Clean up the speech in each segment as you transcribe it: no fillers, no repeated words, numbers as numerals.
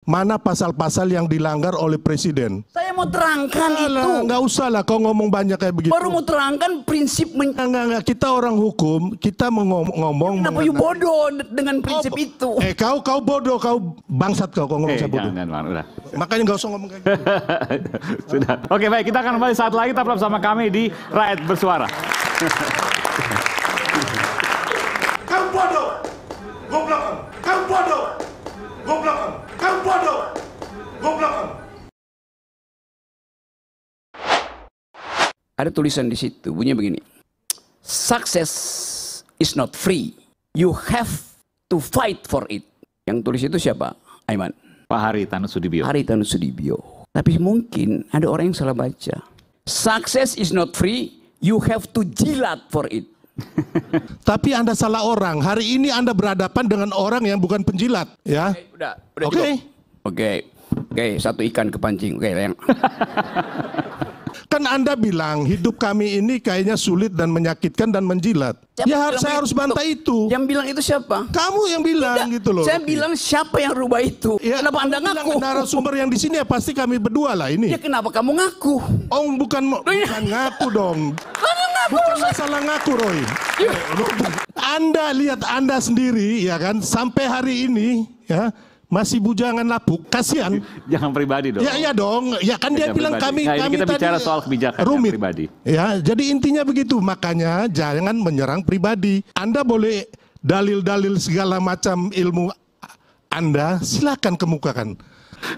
mana pasal-pasal yang dilanggar oleh presiden. Saya mau terangkan itu. Nggak usah lah kau ngomong banyak kayak begitu. Baru mau terangkan prinsip. Nggak. Kita orang hukum, kita ngomong. Kenapa you bodoh dengan prinsip itu? Kau bodoh, kau bangsat kau ngomong saya bodoh. Jangan, udah. Makanya nggak usah ngomong kayak gitu. Sudah. Oke, baik, kita akan kembali saat lagi tetap bersama kami di Rakyat Bersuara. Kau bodoh, goblokan. Kau bodoh, goblokan. Kau bodoh, goblokan. Ada tulisan di situ, bunyinya begini. Success is not free. You have to fight for it. Yang tulis itu siapa? Aiman. Pak Haritanu Sudibyo. Haritanu Sudibyo. Tapi mungkin ada orang yang salah baca. Success is not free. You have to jilat for it. Tapi Anda salah orang. Hari ini Anda berhadapan dengan orang yang bukan penjilat, ya. Udah Oke. Oke, satu ikan kepancing. Oke, yang Kan Anda bilang hidup kami ini kayaknya sulit dan menyakitkan dan menjilat. Saya harus bantah itu. Yang bilang itu siapa? Kamu yang bilang gitu loh. Saya bilang siapa yang rubah itu? Ya, kenapa Anda ngaku? Narasumber yang di sini ya pasti kami berdua lah ini. Ya kenapa kamu ngaku? Oh, bukan ngaku dong. Bukan masalah ngaku, Roy. Anda lihat Anda sendiri ya kan sampai hari ini ya masih bujangan lapuk, kasihan. Jangan pribadi dong. Ya iya dong, ya kan dia bilang pribadi. kami Ini kita tadi bicara soal kebijakan rumit. pribadi. Ya, jadi intinya begitu. Makanya jangan menyerang pribadi. Anda boleh dalil-dalil segala macam ilmu Anda, silakan kemukakan.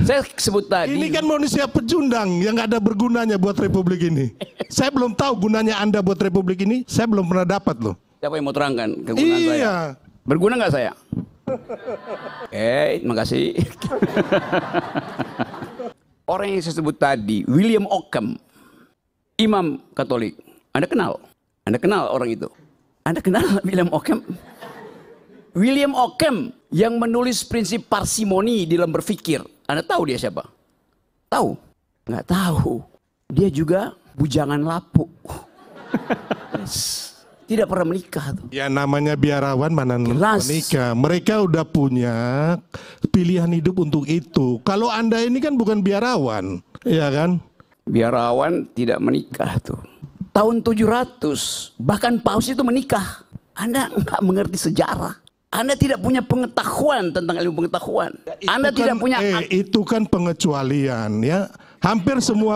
Saya sebut tadi. Ini kan manusia pecundang yang gak ada bergunanya buat republik ini. Saya belum tahu gunanya Anda buat republik ini. Saya belum pernah dapat loh. Siapa yang mau terangkan kegunaan saya? Iya. Berguna nggak saya? Terima kasih. Orang yang saya sebut tadi, William Ockham, imam Katolik. Anda kenal? Anda kenal orang itu? Anda kenal William Ockham? William Ockham yang menulis prinsip parsimoni dalam berpikir. Anda tahu dia siapa? Tahu? Nggak tahu. Dia juga bujangan lapuk. Tidak pernah menikah tuh. Ya namanya biarawan mana menikah. Mereka udah punya pilihan hidup untuk itu. Kalau Anda ini kan bukan biarawan, ya kan? Biarawan tidak menikah tuh. Tahun 700 bahkan paus itu menikah. Anda nggak mengerti sejarah. Anda tidak punya pengetahuan tentang ilmu pengetahuan. Anda tidak punya. Itu kan pengecualian ya. Hampir semua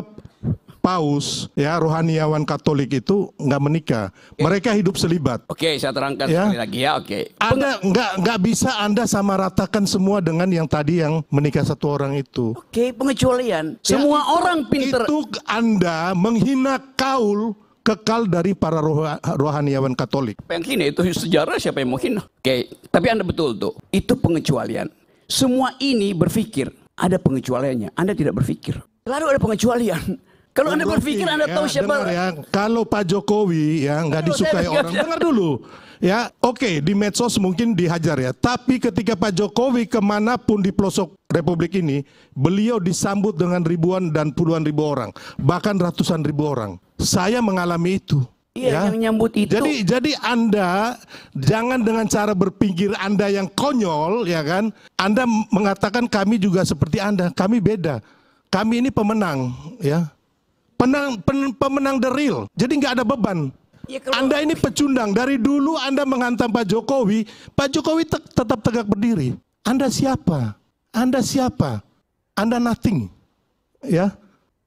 paus ya rohaniawan Katolik itu nggak menikah. Mereka hidup selibat. Oke, saya terangkan Ya. sekali lagi ya. Oke. Anda nggak bisa Anda sama ratakan semua dengan yang tadi yang menikah satu orang itu. Oke, pengecualian. Semua orang pinter. Itu Anda menghina kaul kekal dari para rohaniawan Katolik. Yang hina itu sejarah, siapa yang mau hina? Oke, tapi Anda betul tuh. Itu pengecualian. Semua ini berpikir ada pengecualiannya. Anda tidak berpikir. Lalu ada pengecualian. Kalau Anda berpikir Anda tahu siapa. Ya. Kalau Pak Jokowi ya nggak disukai orang, dengar dulu. Ya, oke, di medsos mungkin dihajar ya. Tapi ketika Pak Jokowi kemanapun di pelosok Republik ini, beliau disambut dengan ribuan dan puluhan ribu orang, bahkan ratusan ribu orang. Saya mengalami itu. Iya, yang nyambut itu. Jadi Anda jangan dengan cara berpikir Anda yang konyol, ya kan? Anda mengatakan kami juga seperti Anda, kami beda. Kami ini pemenang, ya. Pemenang the real. Jadi nggak ada beban. Ya, kalau... Anda ini pecundang. Dari dulu Anda menghantam Pak Jokowi tetap tegak berdiri. Anda siapa? Anda siapa? Anda nothing. Ya.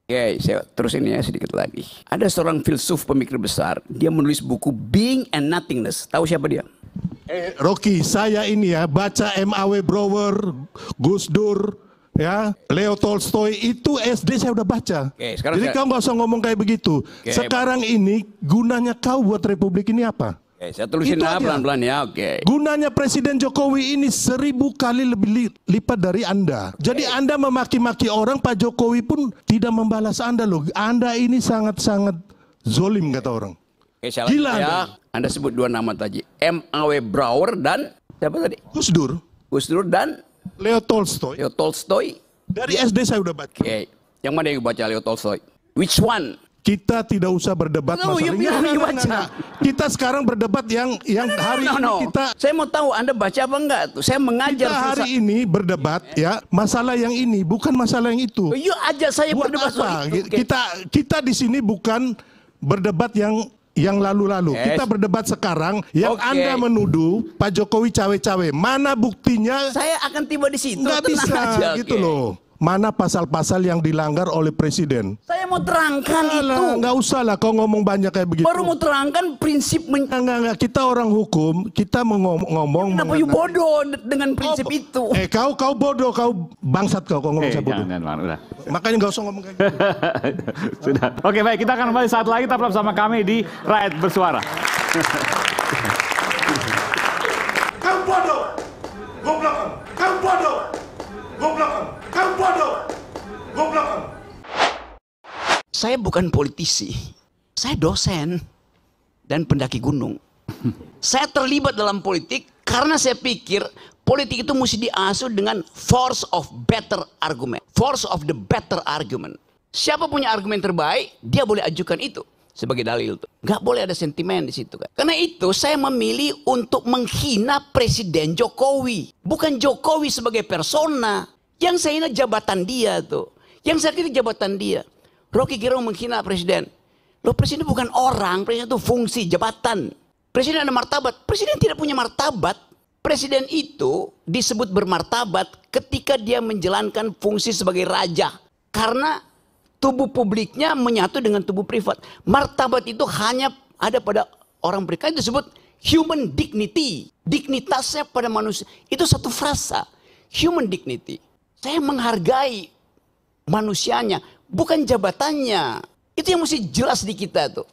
Oke, saya terusin ya sedikit lagi. Ada seorang filsuf pemikir besar, dia menulis buku Being and Nothingness. Tahu siapa dia? Rocky, saya ini ya baca M.A.W. Brouwer, Gus Dur, ya, Leo Tolstoy, itu SD saya udah baca. Oke, sekarang jadi kau nggak usah ngomong kayak begitu. Oke, sekarang ini gunanya kau buat Republik ini apa? Oke, saya tulisin pelan-pelan ya. Oke. Gunanya Presiden Jokowi ini 1000 kali lebih lipat dari Anda. Jadi Anda memaki-maki orang, Pak Jokowi pun tidak membalas Anda loh. Anda ini sangat-sangat zolim kata orang. Oke, saya Gila ya. Anda sebut dua nama tadi. M.A.W. Brouwer dan siapa tadi? Gus Dur. Gus Dur dan Leo Tolstoy. Leo Tolstoy. Dari SD saya udah baca. Oke. Yang mana yang baca Leo Tolstoy? Which one? kita tidak usah berdebat No, masalah you ini. baca. Enggak. Kita sekarang berdebat yang hari ini kita Saya mau tahu Anda baca apa enggak tuh. Saya mengajar kita hari ini berdebat ya masalah yang ini bukan masalah yang itu. You ajar saya Buat berdebat apa? soal itu. Oke. Kita di sini bukan berdebat yang lalu-lalu. Yes. Kita berdebat sekarang yang Oke. Anda menuduh Pak Jokowi cawe-cawe. Mana buktinya? Saya akan tiba di situ. Nggak tenang bisa aja, gitu oke. loh. Mana pasal-pasal yang dilanggar oleh presiden? Saya mau terangkan itu. Alah, nggak usah lah kau ngomong banyak kayak begitu. Baru mau terangkan prinsip Enggak, kita orang hukum, kita ngomong. Kenapa you bodoh dengan prinsip itu? Kau bodoh, kau bangsat kau ngomong saya bodoh. Jangan, udah. Makanya nggak usah ngomong kayak gitu. Sudah. Oke, baik, kita akan kembali saat lagi tetap bersama kami di Rakyat Bersuara. Kau bodoh, goblokan. Kau bodoh, goblokan. Kau bodoh, goblokan. Saya bukan politisi. Saya dosen dan pendaki gunung. Saya terlibat dalam politik karena saya pikir politik itu mesti diasuh dengan force of better argument. Force of the better argument. Siapa punya argumen terbaik, dia boleh ajukan itu sebagai dalil. Nggak boleh ada sentimen di situ kan. Karena itu saya memilih untuk menghina Presiden Jokowi. Bukan Jokowi sebagai persona. Yang saya hina jabatan dia tuh. Yang saya kritik jabatan dia. Rocky Gerung menghina presiden. Loh, presiden bukan orang, presiden itu fungsi, jabatan. Presiden ada martabat. Presiden tidak punya martabat. Presiden itu disebut bermartabat ketika dia menjalankan fungsi sebagai raja. Karena tubuh publiknya menyatu dengan tubuh privat. Martabat itu hanya ada pada orang berikan, itu disebut human dignity. Dignitasnya pada manusia. Itu satu frasa. Human dignity. Saya menghargai manusianya, bukan jabatannya. Itu yang mesti jelas di kita tuh.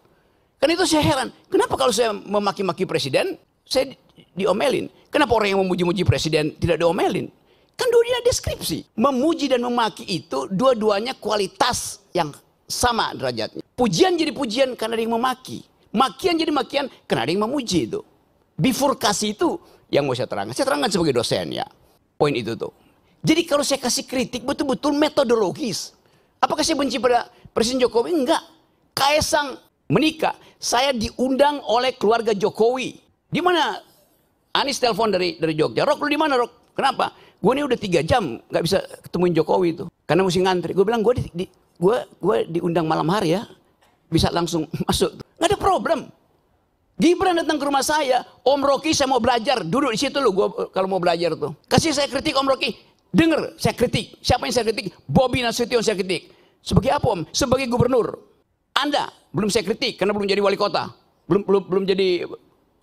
Karena itu saya heran, kenapa kalau saya memaki-maki presiden, saya diomelin. Kenapa orang yang memuji-muji presiden tidak diomelin? Kan dua-duanya deskripsi. Memuji dan memaki itu dua-duanya kualitas yang sama derajatnya. Pujian jadi pujian karena ada yang memaki. Makian jadi makian karena ada yang memuji itu. Bifurkasi itu yang mau saya terangkan. Saya terangkan sebagai dosen ya. Poin itu tuh. Jadi kalau saya kasih kritik betul-betul metodologis. Apakah saya benci pada Presiden Jokowi? Enggak. Kaisang menikah. Saya diundang oleh keluarga Jokowi. Di mana? Anies telepon dari Jogja. Rok, lu di mana, Rok? Kenapa? Gue ini udah 3 jam nggak bisa ketemuin Jokowi itu. Karena mesti ngantri. Gue bilang, gue diundang malam hari ya. Bisa langsung masuk. Nggak ada problem. Gibran datang ke rumah saya. Om Rocky, saya mau belajar. Duduk di situ lu, gue kalau mau belajar tuh. Kasih saya kritik Om Rocky. Dengar, saya kritik. Siapa yang saya kritik? Bobi Nasution saya kritik. Sebagai apa Om? Sebagai gubernur. Anda belum saya kritik karena belum jadi wali kota. Belum jadi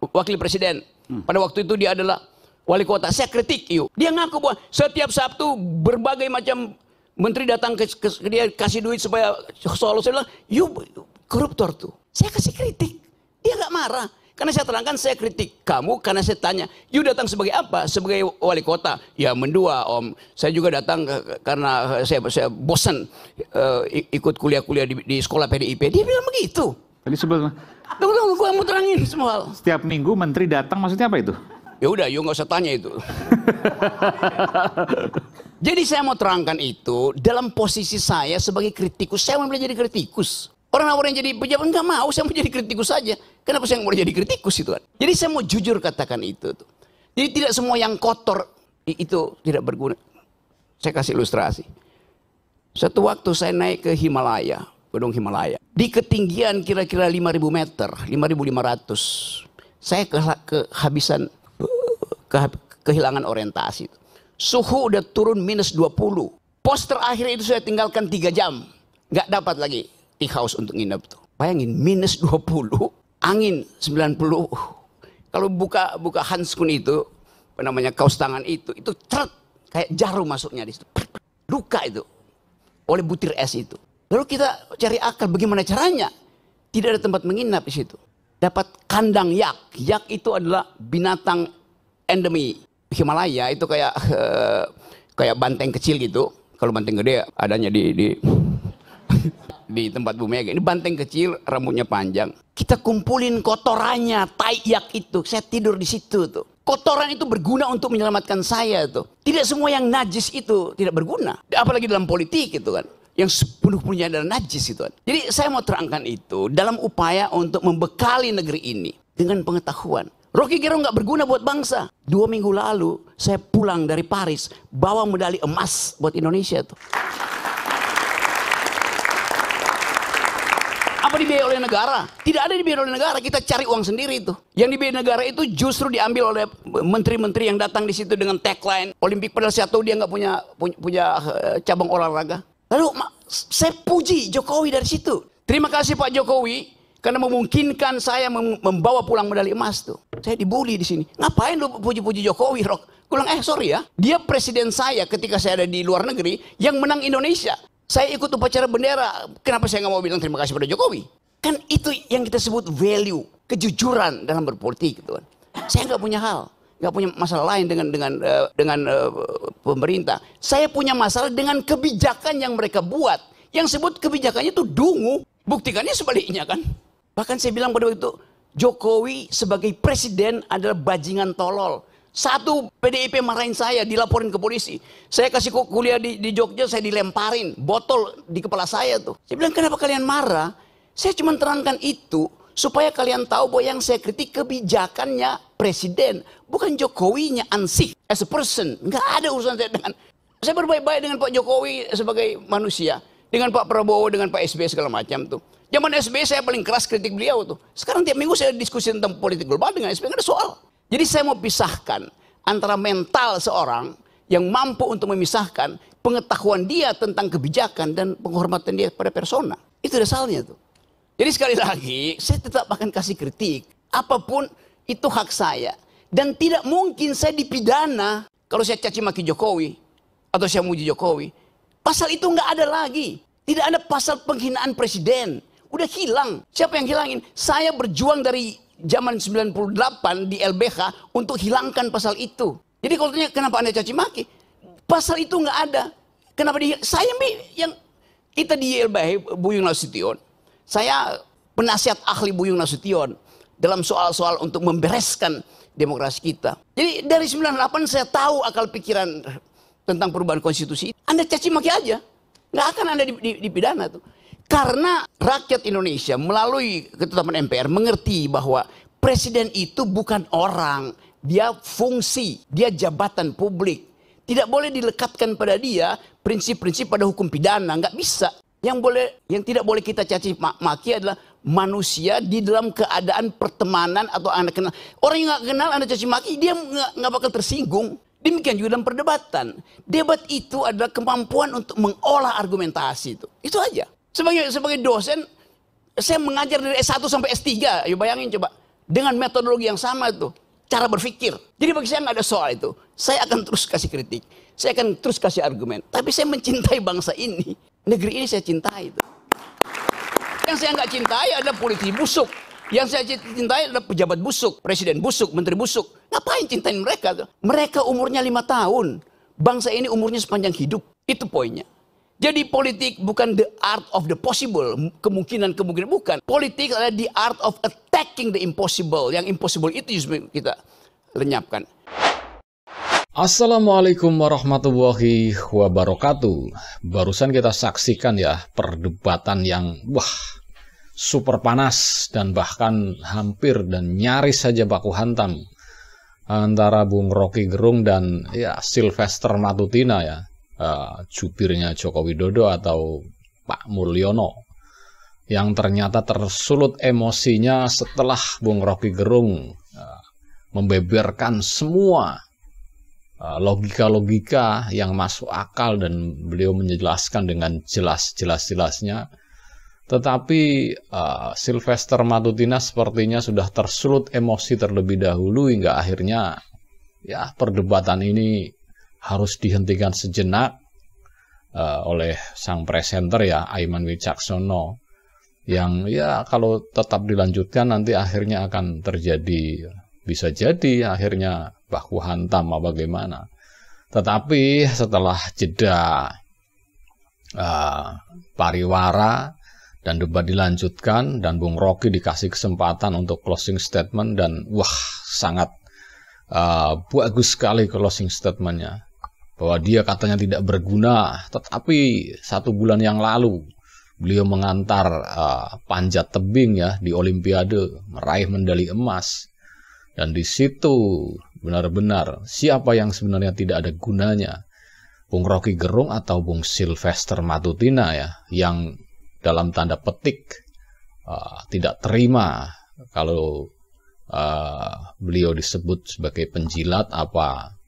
wakil presiden. Pada waktu itu dia adalah wali kota. Saya kritik yuk. Dia ngaku bahwa setiap Sabtu berbagai macam menteri datang ke dia kasih duit supaya soal saya bilang, yuk koruptor tuh. Saya kasih kritik. Dia nggak marah. Karena saya terangkan, saya kritik kamu karena saya tanya, you datang sebagai apa? Sebagai wali kota? Ya mendua Om. Saya juga datang karena saya bosan ikut kuliah-kuliah di sekolah PDIP. Dia bilang begitu. Tadi sebelum Tunggu, gue mau terangin semua hal. setiap minggu menteri datang maksudnya apa itu? Ya udah, you nggak usah tanya itu. Jadi saya mau terangkan itu dalam posisi saya sebagai kritikus. Saya mau jadi kritikus. Orang-orang yang jadi pejabat nggak mau, saya mau jadi kritikus saja. Kenapa saya nggak mau jadi kritikus itu kan? Jadi saya mau jujur katakan itu. Jadi tidak semua yang kotor itu tidak berguna. Saya kasih ilustrasi. Satu waktu saya naik ke Himalaya, Gunung Himalaya. Di ketinggian kira-kira 5.000 meter, 5.500. Saya kehabisan, kehilangan orientasi. Suhu udah turun minus 20. Pos terakhir itu saya tinggalkan 3 jam. Nggak dapat lagi tea house untuk nginep tuh. Bayangin minus 20, angin 90. Kalau buka handskun itu, apa namanya, kaos tangan itu ceret kayak jarum masuknya di situ. Luka itu oleh butir es itu. Lalu kita cari akal bagaimana caranya. Tidak ada tempat menginap di situ. Dapat kandang yak. Yak itu adalah binatang endemi Himalaya, itu kayak banteng kecil gitu. Kalau banteng gede adanya di tempat Bu Mega. Ini banteng kecil, rambutnya panjang. Kita kumpulin kotorannya, tai yak itu. Saya tidur di situ tuh. Kotoran itu berguna untuk menyelamatkan saya tuh. Tidak semua yang najis itu tidak berguna. Apalagi dalam politik gitu kan. yang sepenuh-penuhnya adalah najis itu. Jadi saya mau terangkan itu dalam upaya untuk membekali negeri ini dengan pengetahuan. Rocky Gerung nggak berguna buat bangsa. 2 minggu lalu saya pulang dari Paris bawa medali emas buat Indonesia tuh. Apa dibiayai oleh negara? Tidak ada dibiayai oleh negara. Kita cari uang sendiri itu. Yang dibiayai negara itu justru diambil oleh menteri-menteri yang datang di situ dengan tagline Olimpik, padahal saya tahu dia nggak punya cabang olahraga. Lalu saya puji Jokowi dari situ. Terima kasih Pak Jokowi karena memungkinkan saya membawa pulang medali emas tuh. Saya dibully di sini. Ngapain lu puji-puji Jokowi, Rok? Gue bilang, sorry ya. Dia presiden saya ketika saya ada di luar negeri yang menang Indonesia. Saya ikut upacara bendera. Kenapa saya nggak mau bilang terima kasih pada Jokowi? Kan itu yang kita sebut value, kejujuran dalam berpolitik, gitu kan. Saya nggak punya hal, nggak punya masalah lain dengan pemerintah. Saya punya masalah dengan kebijakan yang mereka buat. Yang sebut kebijakannya itu dungu. Buktikannya sebaliknya kan. Bahkan saya bilang pada waktu itu, Jokowi sebagai presiden adalah bajingan tolol. Satu, PDIP marahin saya, dilaporin ke polisi. Saya kasih kuliah di Jogja, saya dilemparin botol di kepala saya tuh. Saya bilang, kenapa kalian marah? Saya cuma terangkan itu supaya kalian tahu bahwa yang saya kritik kebijakannya presiden, bukan Jokowinya ansih as a person. Nggak ada urusan saya dengan. Saya berbaik-baik dengan Pak Jokowi sebagai manusia, dengan Pak Prabowo, dengan Pak SBY segala macam tuh. Zaman SBY saya paling keras kritik beliau tuh. Sekarang tiap minggu saya diskusi tentang politik global dengan SBY, nggak ada soal. Jadi saya mau pisahkan antara mental seorang yang mampu untuk memisahkan pengetahuan dia tentang kebijakan dan penghormatan dia pada persona. Itu dasarnya tuh. Jadi sekali lagi, saya tetap akan kasih kritik. Apapun itu hak saya. Dan tidak mungkin saya dipidana kalau saya caci maki Jokowi. Atau saya muji Jokowi. Pasal itu nggak ada lagi. Tidak ada pasal penghinaan presiden. Udah hilang. Siapa yang hilangin? Saya berjuang dari zaman 98 di LBH untuk hilangkan pasal itu. Jadi kalau tanya kenapa Anda caci maki? Pasal itu nggak ada. Kenapa saya yang kita di LBH Buyung Nasution. Saya penasihat ahli Buyung Nasution dalam soal-soal untuk membereskan demokrasi kita. Jadi dari 98 saya tahu akal pikiran tentang perubahan konstitusi. Anda caci maki aja. Nggak akan Anda dipidana tuh. Karena rakyat Indonesia melalui ketetapan MPR mengerti bahwa presiden itu bukan orang. Dia fungsi, dia jabatan publik. Tidak boleh dilekatkan pada dia prinsip-prinsip pada hukum pidana. Nggak bisa. Yang tidak boleh kita caci maki adalah manusia di dalam keadaan pertemanan atau Anda kenal. Orang yang nggak kenal Anda caci maki, dia nggak bakal tersinggung. Demikian juga dalam perdebatan. Debat itu adalah kemampuan untuk mengolah argumentasi itu. Itu aja. Sebagai dosen, saya mengajar dari S1 sampai S3. Ayo bayangin coba. Dengan metodologi yang sama itu. Cara berpikir. Jadi bagi saya nggak ada soal itu. Saya akan terus kasih kritik. Saya akan terus kasih argumen. Tapi saya mencintai bangsa ini. Negeri ini saya cintai itu. Yang saya nggak cintai adalah politisi busuk. Yang saya cintai adalah pejabat busuk. Presiden busuk, menteri busuk. Ngapain cintain mereka tuh? Mereka umurnya 5 tahun. Bangsa ini umurnya sepanjang hidup. Itu poinnya. Jadi politik bukan the art of the possible. Kemungkinan bukan. Politik adalah the art of attacking the impossible. Yang impossible itu justru kita lenyapkan. Assalamualaikum warahmatullahi wabarakatuh. Barusan kita saksikan ya perdebatan yang super panas dan bahkan hampir dan nyaris saja baku hantam antara Bung Rocky Gerung dan Sylvester Matutina ya. Jubirnya Joko Widodo atau Pak Mulyono yang ternyata tersulut emosinya setelah Bung Rocky Gerung membeberkan semua logika-logika yang masuk akal dan beliau menjelaskan dengan jelas-jelasnya. Tetapi Sylvester Matutina sepertinya sudah tersulut emosi terlebih dahulu hingga akhirnya perdebatan ini harus dihentikan sejenak oleh sang presenter Aiman Wicaksono yang kalau tetap dilanjutkan nanti akhirnya akan terjadi, bisa jadi akhirnya baku hantam bagaimana. Tetapi setelah jeda pariwara dan debat dilanjutkan dan Bung Rocky dikasih kesempatan untuk closing statement dan sangat bagus sekali closing statementnya. bahwa dia katanya tidak berguna, tetapi 1 bulan yang lalu beliau mengantar panjat tebing ya di Olimpiade, meraih medali emas. Dan di situ benar-benar siapa yang sebenarnya tidak ada gunanya, Bung Rocky Gerung atau Bung Sylvester Matutina ya, yang dalam tanda petik tidak terima kalau beliau disebut sebagai penjilat apa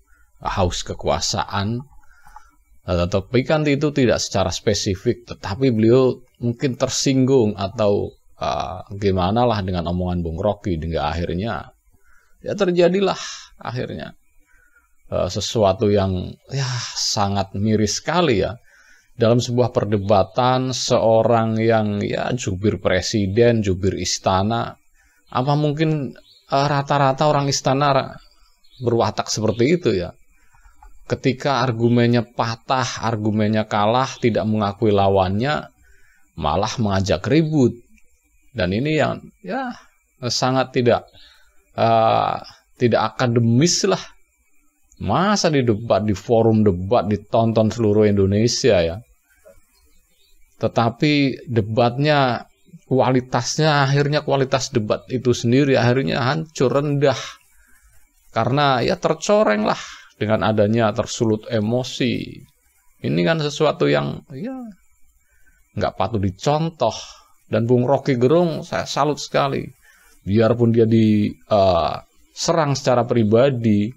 haus kekuasaan. Tetapi kan itu tidak secara spesifik, tetapi beliau mungkin tersinggung atau gimana lah dengan omongan Bung Rocky, hingga akhirnya ya terjadilah akhirnya sesuatu yang ya sangat miris sekali ya. Dalam sebuah perdebatan seorang yang ya jubir presiden, jubir istana, apa mungkin rata-rata orang istana berwatak seperti itu ya? Ketika argumennya patah, argumennya kalah, tidak mengakui lawannya, malah mengajak ribut. Dan ini yang ya sangat tidak akademis lah. Masa di debat, di forum debat ditonton seluruh Indonesia ya. Tetapi debatnya, kualitasnya, akhirnya kualitas debat itu sendiri akhirnya hancur, rendah. Karena ya tercoreng lah dengan adanya tersulut emosi. Ini kan sesuatu yang ya nggak patut dicontoh. Dan Bung Rocky Gerung saya salut sekali. Biarpun dia diserang secara pribadi,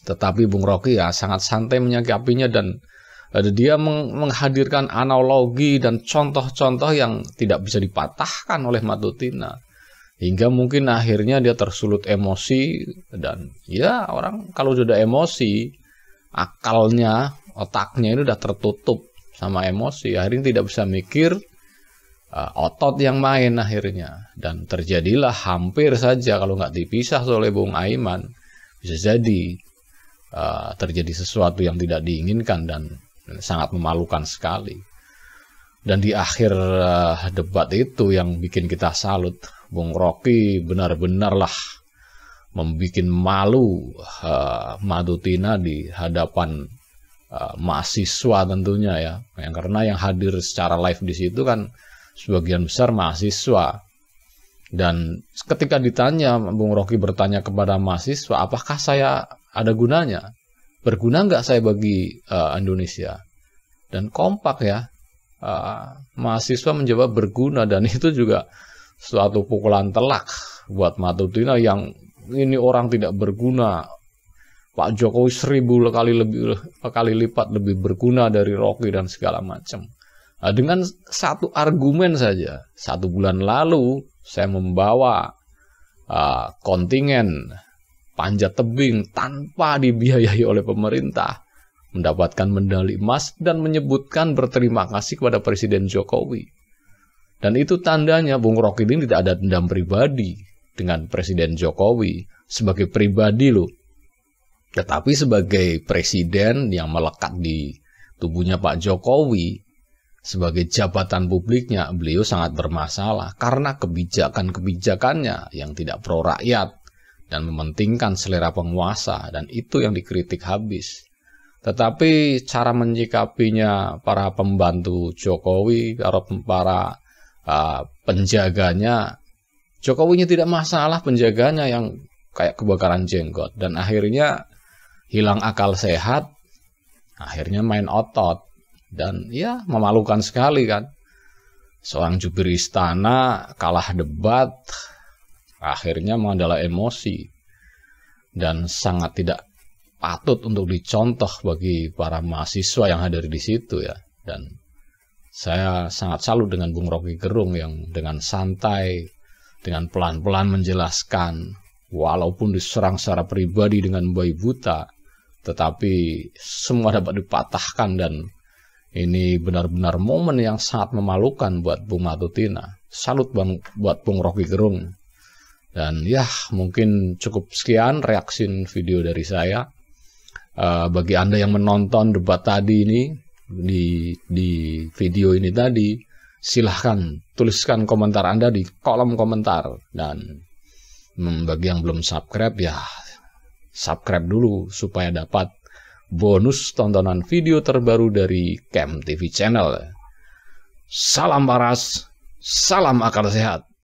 tetapi Bung Rocky ya sangat santai menyikapinya, dan dia menghadirkan analogi dan contoh-contoh yang tidak bisa dipatahkan oleh Matutina. Hingga mungkin akhirnya dia tersulut emosi, dan ya orang kalau sudah emosi, akalnya, otaknya itu udah tertutup sama emosi, akhirnya tidak bisa mikir, otot yang main akhirnya. Dan terjadilah hampir saja kalau nggak dipisah oleh Bung Aiman, bisa jadi terjadi sesuatu yang tidak diinginkan dan sangat memalukan sekali. Dan di akhir debat itu yang bikin kita salut, Bung Rocky benar-benarlah membuat malu Matutina di hadapan mahasiswa tentunya ya. Karena yang hadir secara live di situ kan sebagian besar mahasiswa. Dan ketika ditanya, Bung Rocky bertanya kepada mahasiswa, apakah saya ada gunanya? Berguna nggak saya bagi Indonesia? Dan kompak ya, mahasiswa menjawab berguna, dan itu juga suatu pukulan telak buat Matutina yang ini orang tidak berguna. Pak Jokowi 1000 kali lipat lebih berguna dari Rocky dan segala macam. Nah, dengan satu argumen saja, 1 bulan lalu saya membawa kontingen panjat tebing tanpa dibiayai oleh pemerintah, mendapatkan medali emas dan menyebutkan berterima kasih kepada Presiden Jokowi. Dan itu tandanya Bung Rocky ini tidak ada dendam pribadi dengan Presiden Jokowi sebagai pribadi loh. Tetapi sebagai presiden yang melekat di tubuhnya Pak Jokowi, sebagai jabatan publiknya, beliau sangat bermasalah karena kebijakan-kebijakannya yang tidak pro rakyat dan mementingkan selera penguasa, dan itu yang dikritik habis. Tetapi cara menyikapinya para pembantu Jokowi, para penjaganya, Jokowinya tidak masalah, penjaganya yang kayak kebakaran jenggot, dan akhirnya hilang akal sehat, akhirnya main otot, dan ya memalukan sekali kan. Seorang jubir istana kalah debat, akhirnya mengandalkan emosi, dan sangat tidak patut untuk dicontoh bagi para mahasiswa yang hadir di situ ya. Dan saya sangat salut dengan Bung Rocky Gerung yang dengan santai, dengan pelan-pelan menjelaskan, walaupun diserang secara pribadi dengan babi buta, tetapi semua dapat dipatahkan, dan ini benar-benar momen yang sangat memalukan buat Bung Matutina. Salut buat Bung Rocky Gerung. Dan ya mungkin cukup sekian reaksi video dari saya. Bagi Anda yang menonton debat tadi ini, di video ini tadi, silahkan tuliskan komentar Anda di kolom komentar. Dan bagi yang belum subscribe ya subscribe dulu supaya dapat bonus tontonan video terbaru dari Kem TV Channel. Salam waras, salam akal sehat.